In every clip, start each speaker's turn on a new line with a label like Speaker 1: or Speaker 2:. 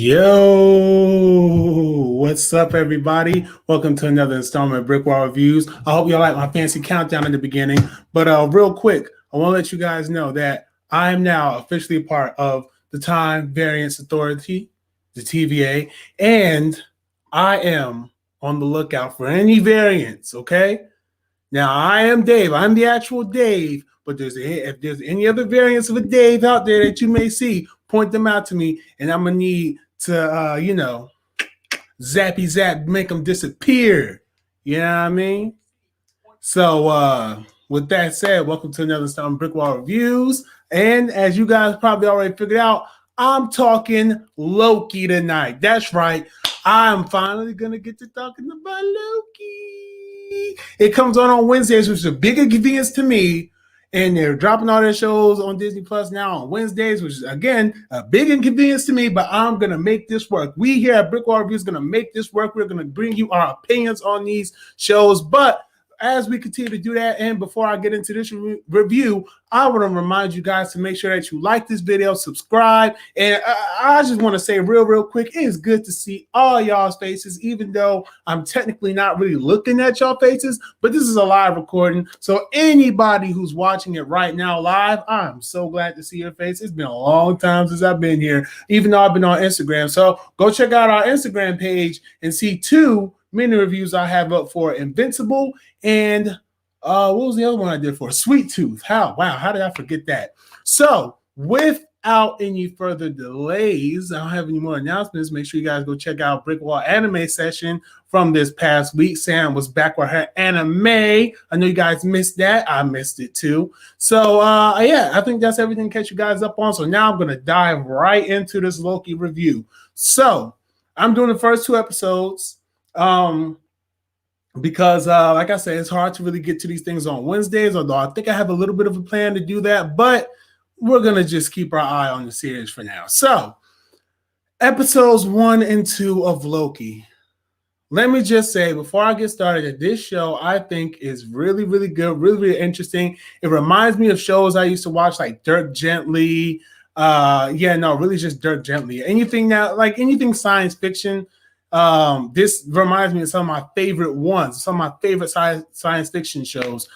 Speaker 1: Yo, what's up, everybody? Welcome to another installment of BrickWall Reviews. I hope y'all like my fancy countdown in the beginning. But real quick, I want to let you guys know that I am now officially a part of the Time Variance Authority, the TVA, and I am on the lookout for any variants, okay? Now, I am Dave. I'm the actual Dave, but if there's any other variants of a Dave out there that you may see, point them out to me, and I'm going to need to, zappy zap, make them disappear. You know what I mean? So, with that said, welcome to another installment of BrickWall Reviews. And as you guys probably already figured out, I'm talking Loki tonight. That's right. I'm finally going to get to talking about Loki. It comes on Wednesdays, which is a big inconvenience to me. And they're dropping all their shows on Disney Plus now on Wednesdays, which is, again, a big inconvenience to me, but I'm going to make this work. We here at BrickWall Reviews are going to make this work. We're going to bring you our opinions on these shows. But as we continue to do that, and before I get into this review, I want to remind you guys to make sure that you like this video, subscribe, and I just want to say real quick, it is good to see all y'all's faces, even though I'm technically not really looking at y'all faces, but this is a live recording, so anybody who's watching it right now live, I'm so glad to see your face. It's been a long time since I've been here, even though I've been on Instagram, so go check out our Instagram page and see two mini reviews I have up for Invincible and what was the other one I did for? Sweet Tooth. How did I forget that? So without any further delays, I don't have any more announcements. Make sure you guys go check out BrickWall anime session from this past week. Sam was back with her anime. I know you guys missed that. I missed it too. So yeah, I think that's everything to catch you guys up on. So now I'm going to dive right into this Loki review. So I'm doing the first two episodes. Because like I said, it's hard to really get to these things on Wednesdays, although I think I have a little bit of a plan to do that, but we're going to just keep our eye on the series for now. So, episodes 1 and 2 of Loki. Let me just say, before I get started, that this show I think is really good, really interesting. It reminds me of shows I used to watch like Dirk Gently. Really just Dirk Gently. Anything science fiction. This reminds me of some of my favorite ones, some of my favorite science fiction shows.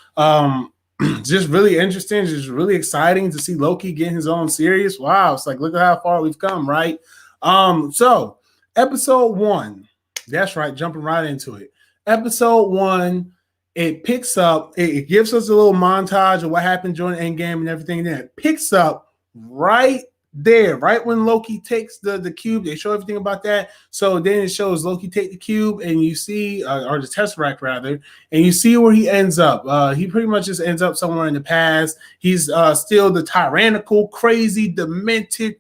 Speaker 1: Just really interesting, just really exciting to see Loki getting his own series. Wow, it's like, look at how far we've come, right? So episode 1, that's right, jumping right into it. Episode 1, it picks up, it gives us a little montage of what happened during Endgame and everything. Then it picks up right there, right when Loki takes the cube. They show everything about that. So then it shows Loki take the cube, and you see, or the Tesseract rather, and you see where he ends up. He pretty much just ends up somewhere in the past. He's still the tyrannical, crazy, demented,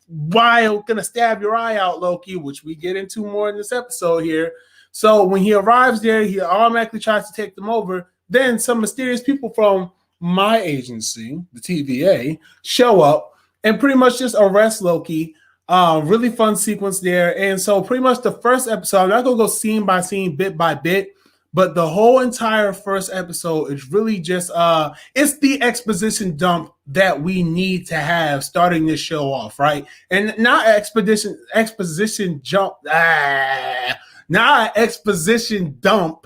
Speaker 1: wild, gonna stab your eye out Loki, which we get into more in this episode here. So when he arrives there, he automatically tries to take them over. Then some mysterious people from my agency, the TVA, show up and pretty much just arrest Loki. Really fun sequence there. And so pretty much the first episode, I'm not going to go scene by scene, bit by bit, but the whole entire first episode is really just, it's the exposition dump that we need to have starting this show off, right? And not exposition dump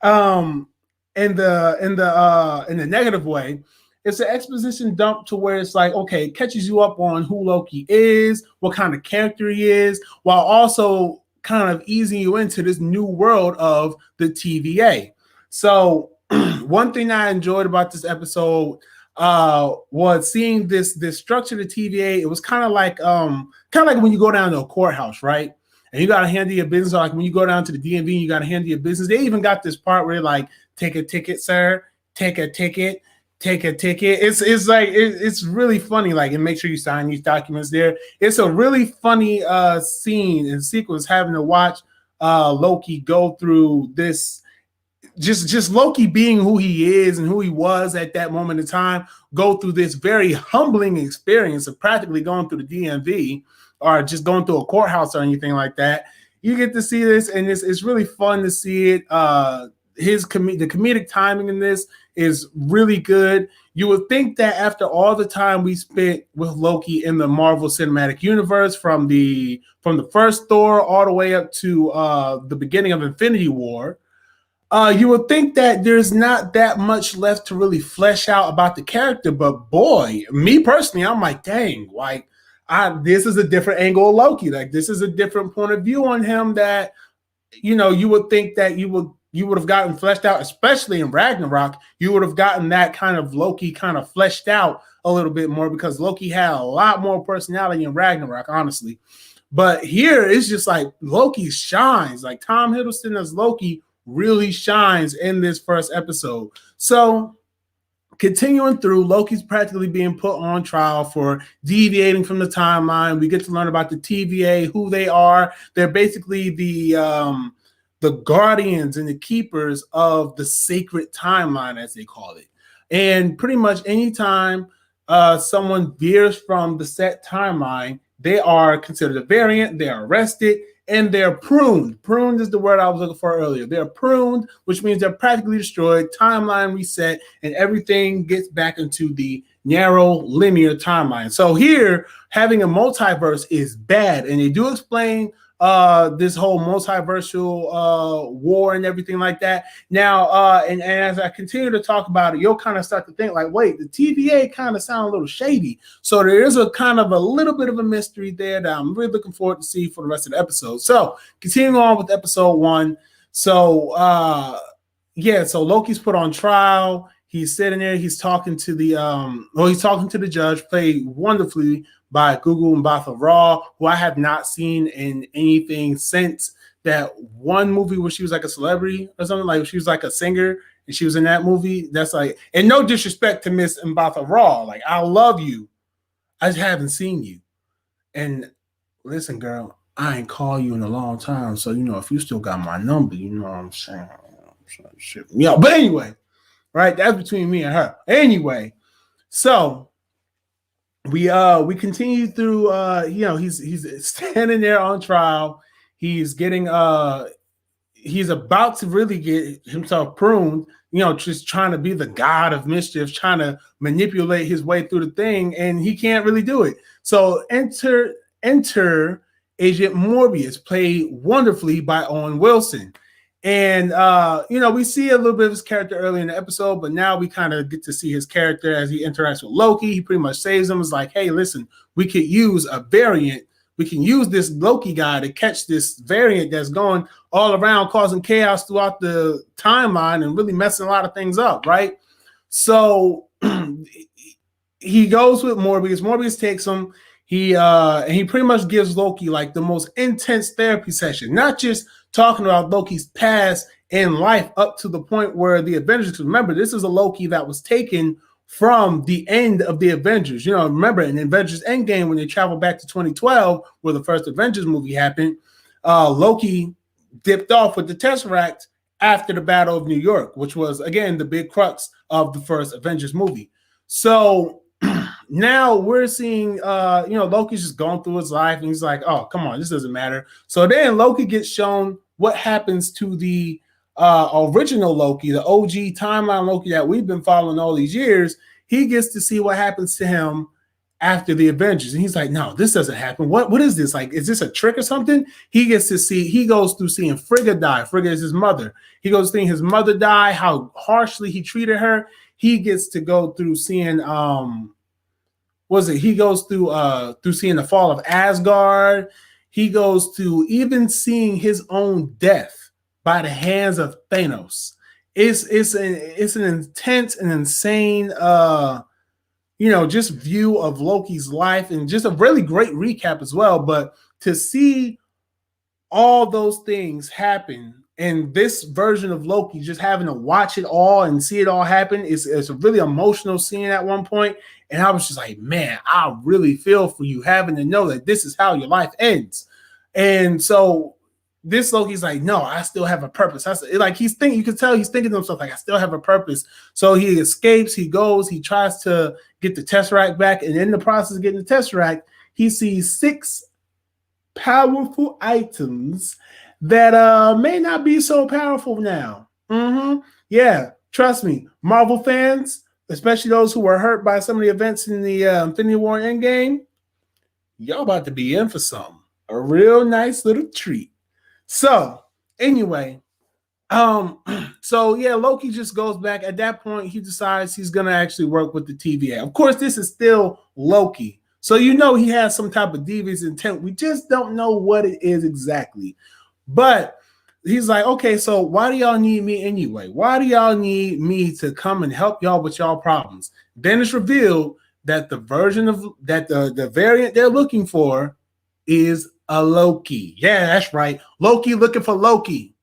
Speaker 1: in the negative way. It's an exposition dump to where it's like, okay, it catches you up on who Loki is, what kind of character he is, while also kind of easing you into this new world of the TVA. So one thing I enjoyed about this episode was seeing this structure of the TVA. It was kind of like when you go down to a courthouse, right? And you got to handle your business. Like when you go down to the DMV, you got to handle your business. They even got this part where like, take a ticket, sir, take a ticket. Take a ticket. It's like it's really funny. Like, and make sure you sign these documents there. It's a really funny scene and sequence having to watch Loki go through this. Just Loki being who he is and who he was at that moment in time, go through this very humbling experience of practically going through the DMV or just going through a courthouse or anything like that. You get to see this, and it's really fun to see it. the comedic timing in this is really good. You would think that after all the time we spent with Loki in the Marvel Cinematic Universe, from the first Thor all the way up to the beginning of Infinity War, you would think that there's not that much left to really flesh out about the character. But boy, me personally, I'm like, dang, like this is a different angle of Loki. Like this is a different point of view on him that, you know, you would think that you would have gotten fleshed out, especially in Ragnarok. You would have gotten that kind of Loki kind of fleshed out a little bit more, because Loki had a lot more personality in Ragnarok, honestly. But here it's just like Loki shines. Like Tom Hiddleston as Loki really shines in this first episode. So continuing through, Loki's practically being put on trial for deviating from the timeline. We get to learn about the TVA, who they are. They're basically the guardians and the keepers of the sacred timeline, as they call it. And pretty much anytime someone veers from the set timeline, they are considered a variant, they are arrested, and they're pruned. Pruned is the word I was looking for earlier. They're pruned, which means they're practically destroyed, timeline reset, and everything gets back into the narrow linear timeline. So here, having a multiverse is bad, and they do explain this whole multiversal war and everything like that. Now, and as I continue to talk about it, you'll kind of start to think like, wait, the TVA kind of sound a little shady. So there is a kind of a little bit of a mystery there that I'm really looking forward to see for the rest of the episode. So continuing on with episode 1. So so Loki's put on trial. He's sitting there. He's talking to the judge, played wonderfully by Gugu Mbatha-Raw, who I have not seen in anything since that one movie where she was like a celebrity or something. Like she was like a singer and she was in that movie. That's like, and no disrespect to Miss Mbatha-Raw, like I love you, I just haven't seen you. And listen, girl, I ain't called you in a long time, so you know if you still got my number, you know what I'm saying. Yeah, but anyway. Right, that's between me and her. Anyway, so we continue through. He's standing there on trial. He's getting he's about to really get himself pruned. You know, just trying to be the god of mischief, trying to manipulate his way through the thing, and he can't really do it. So enter Agent Morbius, played wonderfully by Owen Wilson. And, we see a little bit of his character early in the episode, but now we kind of get to see his character as he interacts with Loki. He pretty much saves him. It's like, hey, listen, we could use a variant. We can use this Loki guy to catch this variant that's going all around causing chaos throughout the timeline and really messing a lot of things up, right? So he goes with Morbius. Morbius takes him. And he pretty much gives Loki like the most intense therapy session, not just talking about Loki's past and life up to the point where the Avengers, remember, this is a Loki that was taken from the end of the Avengers. You know, remember in Avengers Endgame, when they traveled back to 2012, where the first Avengers movie happened, Loki dipped off with the Tesseract after the Battle of New York, which was, again, the big crux of the first Avengers movie. So now we're seeing, Loki's just going through his life, and he's like, oh, come on, this doesn't matter. So then Loki gets shown what happens to the original Loki, the OG timeline Loki that we've been following all these years. He gets to see what happens to him after the Avengers. And he's like, no, this doesn't happen. What is this? Like, is this a trick or something? He goes through seeing Frigga die. Frigga is his mother. He goes seeing his mother die, how harshly he treated her. He gets to go through seeing he goes through seeing the fall of Asgard. He goes to even seeing his own death by the hands of Thanos. It's an intense and insane just view of Loki's life, and just a really great recap as well. But to see all those things happen, and this version of Loki just having to watch it all and see it all happen, is a really emotional scene at one point. And I was just like, man, I really feel for you having to know that this is how your life ends. And so this Loki's like, no, I still have a purpose. You can tell he's thinking to himself, like, I still have a purpose. So he escapes, he goes, he tries to get the Tesseract back. And in the process of getting the Tesseract, he sees 6 powerful items that may not be so powerful now. Yeah, trust me, Marvel fans, especially those who were hurt by some of the events in the Infinity War Endgame, y'all about to be in for something. A real nice little treat. So, anyway, so yeah, Loki just goes back. At that point, he decides he's gonna actually work with the TVA. Of course, this is still Loki. So you know he has some type of devious intent. We just don't know what it is exactly. But he's like, okay, so why do y'all need me anyway? Why do y'all need me to come and help y'all with y'all problems? Then it's revealed that the version of that the variant they're looking for is a Loki. Yeah, that's right. Loki looking for Loki.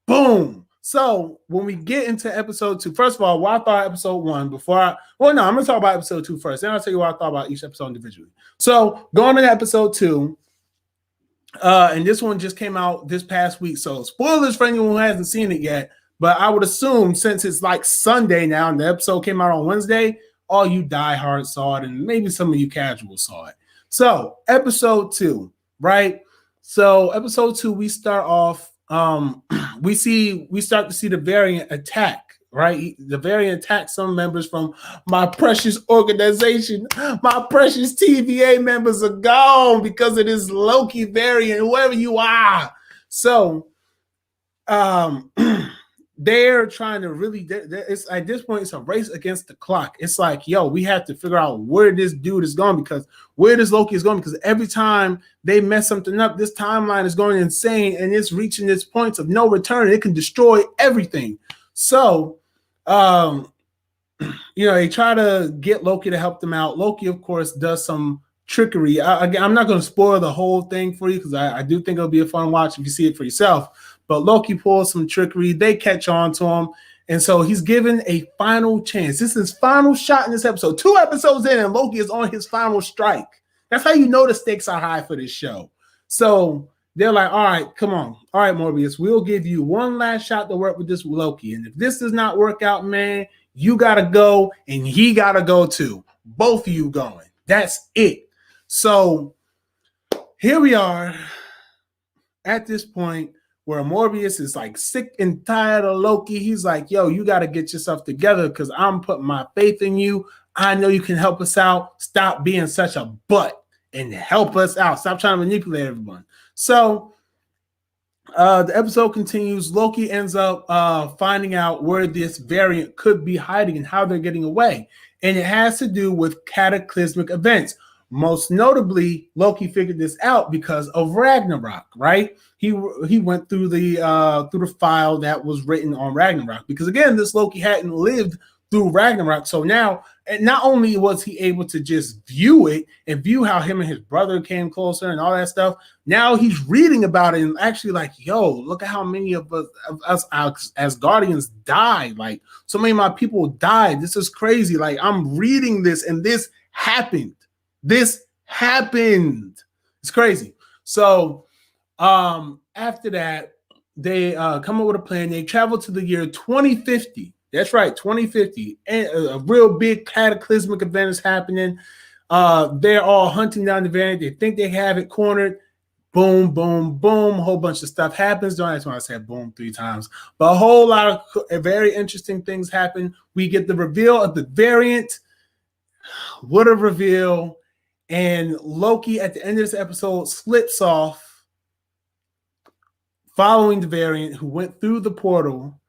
Speaker 1: Boom. So when we get into episode 2, first of all, what I thought episode 1 before I'm gonna talk about episode 2 first. Then I'll tell you what I thought about each episode individually. So going into episode 2, and this one just came out this past week. So spoilers for anyone who hasn't seen it yet. But I would assume since it's like Sunday now and the episode came out on Wednesday, all you diehards saw it, and maybe some of you casuals saw it. So episode 2, right? So episode 2, we start off. We start to see the variant attack, right? The variant attacks some members from my precious organization. My precious TVA members are gone because of this Loki variant, whoever you are. So they're trying to really, it's at this point, it's a race against the clock. It's like, yo, we have to figure out where this dude is going, because where this Loki is going, because every time they mess something up, this timeline is going insane and it's reaching its points of no return. It can destroy everything. So, they try to get Loki to help them out. Loki, of course, does some trickery. I'm not going to spoil the whole thing for you, because I do think it'll be a fun watch if you see it for yourself. But Loki pulls some trickery. They catch on to him. And so he's given a final chance. This is his final shot in this episode. 2 episodes in, and Loki is on his final strike. That's how you know the stakes are high for this show. So they're like, all right, come on. All right, Morbius, we'll give you one last shot to work with this Loki. And if this does not work out, man, you got to go, and he got to go too. Both of you going. That's it. So here we are at this point where Morbius is like sick and tired of Loki. He's like, yo, you got to get yourself together, because I'm putting my faith in you. I know you can help us out. Stop being such a butt and help us out. Stop trying to manipulate everyone. So the episode continues. Loki ends up finding out where this variant could be hiding and how they're getting away. And it has to do with cataclysmic events. Most notably, Loki figured this out because of Ragnarok, right? He went through the file that was written on Ragnarok, because again, this Loki hadn't lived through Ragnarok. So now, and not only was he able to just view it and view how him and his brother came closer and all that stuff, now he's reading about it and actually like, yo, look at how many of us as Guardians died. Like, so many of my people died. This is crazy. Like, I'm reading this and this happened. This happened. It's crazy. So after that, they come up with a plan. They travel to the year 2050. That's right, 2050. And a real big cataclysmic event is happening. They're all hunting down the variant. They think they have it cornered. Boom, boom, boom. A whole bunch of stuff happens. Don't ask why I said boom 3 times. But a whole lot of very interesting things happen. We get the reveal of the variant. What a reveal. And Loki, at the end of this episode, slips off following the variant who went through the portal.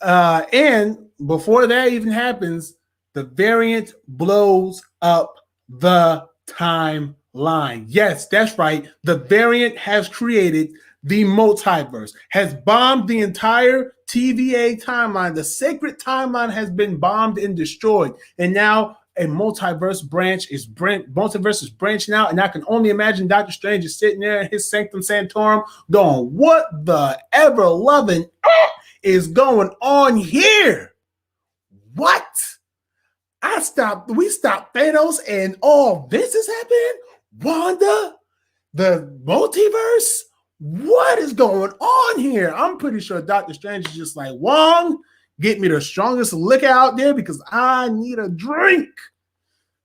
Speaker 1: And before that even happens, the variant blows up the timeline. Yes, that's right. The variant has created the multiverse, has bombed the entire TVA timeline. The sacred timeline has been bombed and destroyed. And now a multiverse is branching out, and I can only imagine Doctor Strange is sitting there in his sanctum sanctorum going, what the ever loving is going on here? What? We stopped Thanos and all this is happening? Wanda? The multiverse? What is going on here? I'm pretty sure Doctor Strange is just like, Wong, get me the strongest liquor out there because I need a drink.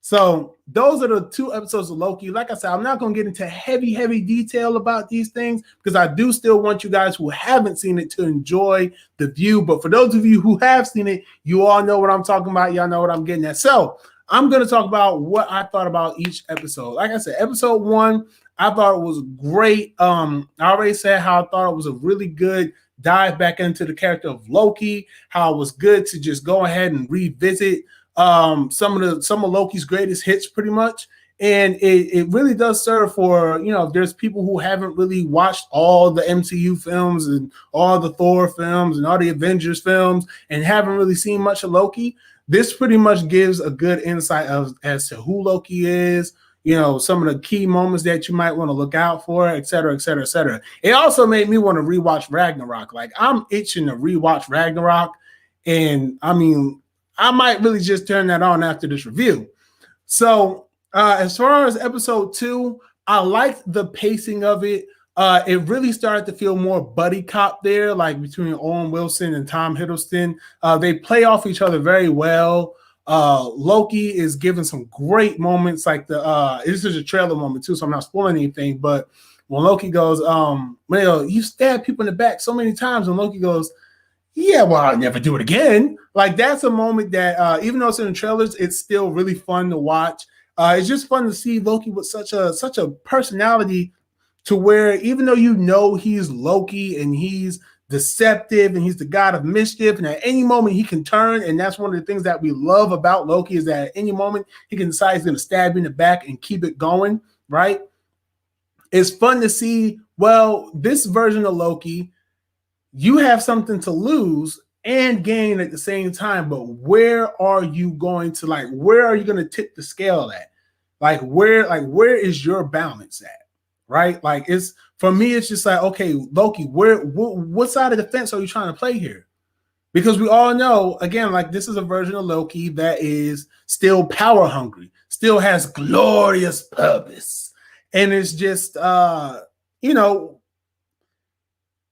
Speaker 1: So those are the 2 episodes of Loki. Like I said, I'm not going to get into heavy detail about these things because I do still want you guys who haven't seen it to enjoy the view. But for those of you who have seen it, you all know what I'm talking about. Y'all know what I'm getting at. So I'm going to talk about what I thought about each episode. Like I said, episode 1, I thought it was great. I already said how I thought it was a really good dive back into the character of Loki, how it was good to just go ahead and revisit some of Loki's greatest hits pretty much. And it really does serve for, there's people who haven't really watched all the MCU films and all the Thor films and all the Avengers films and haven't really seen much of Loki. This pretty much gives a good insight as to who Loki is, some of the key moments that you might want to look out for, et cetera, et cetera, et cetera. It also made me want to rewatch Ragnarok. Like, I'm itching to rewatch Ragnarok. And I mean, I might really just turn that on after this review. So as far as episode 2, I liked the pacing of it. It really started to feel more buddy cop there, like between Owen Wilson and Tom Hiddleston. They play off each other very well. Loki is given some great moments, like this is a trailer moment too, so I'm not spoiling anything. But when Loki goes, well, you stabbed people in the back so many times, and Loki goes, yeah, well, I'll never do it again. Like, that's a moment that, even though it's in the trailers, it's still really fun to watch. It's just fun to see Loki with such a personality to where, even though he's Loki and he's deceptive and he's the god of mischief, and at any moment he can turn, and that's one of the things that we love about Loki, is that at any moment he can decide he's going to stab you in the back and keep it going, right? It's fun to see, well, this version of Loki, you have something to lose and gain at the same time, but where are you going to tip the scale at? Where is your balance at? Right? Like, for me, it's just like, okay, Loki, what side of the fence are you trying to play here? Because we all know, again, like, this is a version of Loki that is still power hungry, still has glorious purpose. And it's just,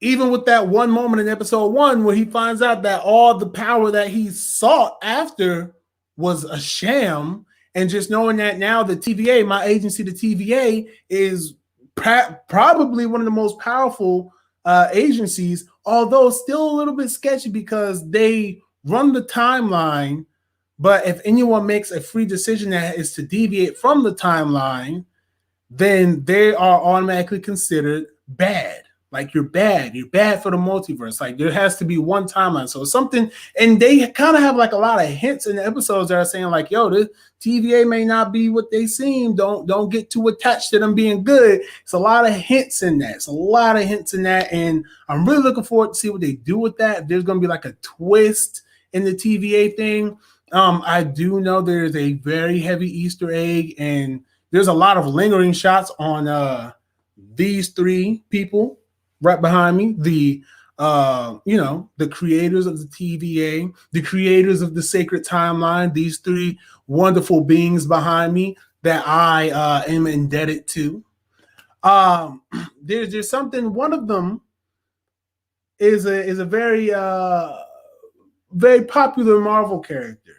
Speaker 1: even with that one moment in episode 1 where he finds out that all the power that he sought after was a sham, and just knowing that now the TVA, my agency, the TVA, is probably one of the most powerful agencies, although still a little bit sketchy because they run the timeline. But if anyone makes a free decision that is to deviate from the timeline, then they are automatically considered bad. Like, you're bad for the multiverse. Like, there has to be one timeline. So something, and they kind of have like a lot of hints in the episodes that are saying like, yo, the TVA may not be what they seem. Don't get too attached to them being good. It's a lot of hints in that. And I'm really looking forward to see what they do with that. If there's going to be like a twist in the TVA thing. I do know there's a very heavy Easter egg, and there's a lot of lingering shots on these 3 people right behind me, the creators of the TVA, the creators of the sacred timeline, these 3 wonderful beings behind me that I am indebted to. There's something, one of them is a very very popular Marvel character,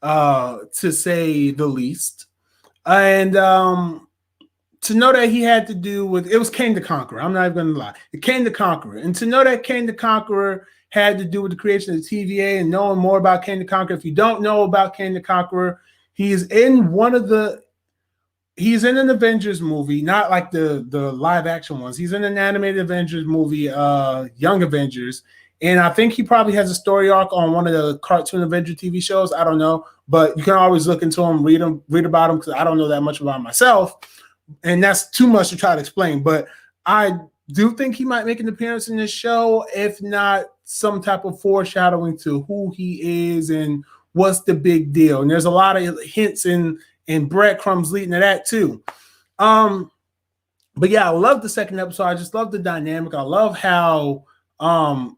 Speaker 1: to say the least. And to know that he had to do with, it was Kang the Conqueror. I'm not even going to lie. Kang the Conqueror. And to know that Kang the Conqueror had to do with the creation of the TVA and knowing more about Kang the Conqueror. If you don't know about Kang the Conqueror, he's in an Avengers movie, not like the live action ones. He's in an animated Avengers movie, Young Avengers. And I think he probably has a story arc on one of the cartoon Avenger TV shows. I don't know. But you can always look into him, read about him, because I don't know that much about him myself. And that's too much to try to explain. But I do think he might make an appearance in this show, if not some type of foreshadowing to who he is and what's the big deal. And there's a lot of hints and breadcrumbs leading to that too. But yeah, I love the second episode. I just love the dynamic. I love how I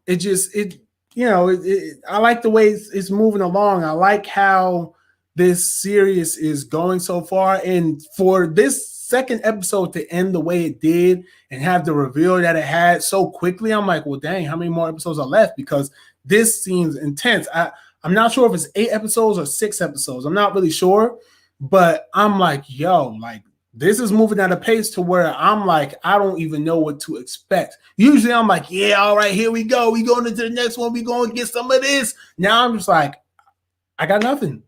Speaker 1: like the way it's moving along. I like how this series is going so far. And for this second episode to end the way it did and have the reveal that it had so quickly, I'm like, well, dang, how many more episodes are left? Because this seems intense. I'm not sure if it's 8 episodes or 6 episodes. I'm not really sure. But I'm like, yo, like this is moving at a pace to where I'm like, I don't even know what to expect. Usually I'm like, yeah, all right, here we go. We going into the next one. We going to get some of this. Now I'm just like, I got nothing.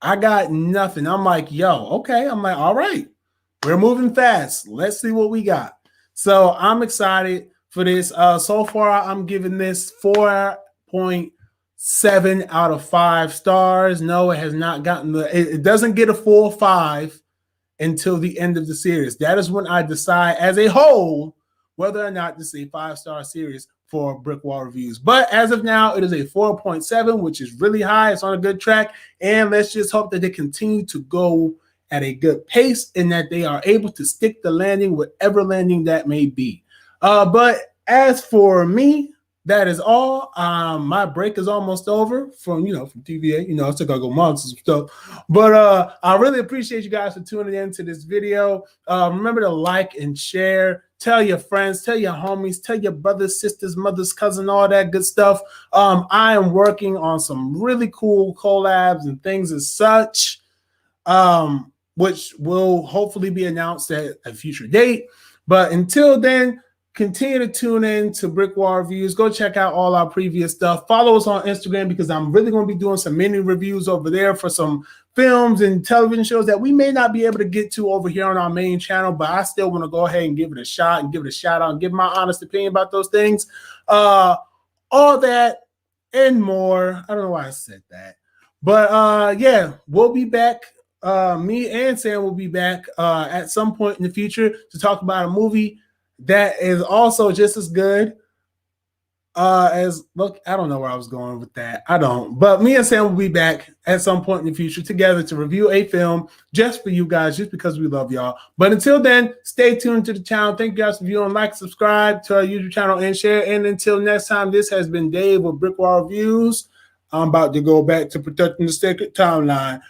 Speaker 1: I got nothing. I'm like, yo, okay. I'm like, all right, we're moving fast. Let's see what we got. So I'm excited for this. So far, I'm giving this 4.7 out of 5 stars. No, it has not gotten it doesn't get a full 5 until the end of the series. That is when I decide as a whole whether or not this is a 5-star series for BrickWall reviews. But as of now, it is a 4.7, which is really high. It's on a good track. And let's just hope that they continue to go at a good pace and that they are able to stick the landing, whatever landing that may be. But as for me, that is all. My break is almost over from TVA. I still gotta go monitor some stuff. But I really appreciate you guys for tuning in to this video. Remember to like and share. Tell your friends, tell your homies, tell your brothers, sisters, mothers, cousins, all that good stuff. I am working on some really cool collabs and things as such, which will hopefully be announced at a future date. But until then, continue to tune in to BrickWall Reviews. Go check out all our previous stuff. Follow us on Instagram because I'm really going to be doing some mini reviews over there for some films and television shows that we may not be able to get to over here on our main channel, but I still want to go ahead and give it a shot and give it a shout out and give my honest opinion about those things. All that and more. I don't know why I said that. But yeah, we'll be back. Me and Sam will be back at some point in the future to talk about a movie that is also just as good as look. I don't know where I was going with that. I don't. But me and Sam will be back at some point in the future together to review a film just for you guys, just because we love y'all. But until then, stay tuned to the channel. Thank you guys for viewing. Like, subscribe to our YouTube channel, and share. And until next time, this has been Dave with BrickWall Reviews. I'm about to go back to protecting the sacred timeline.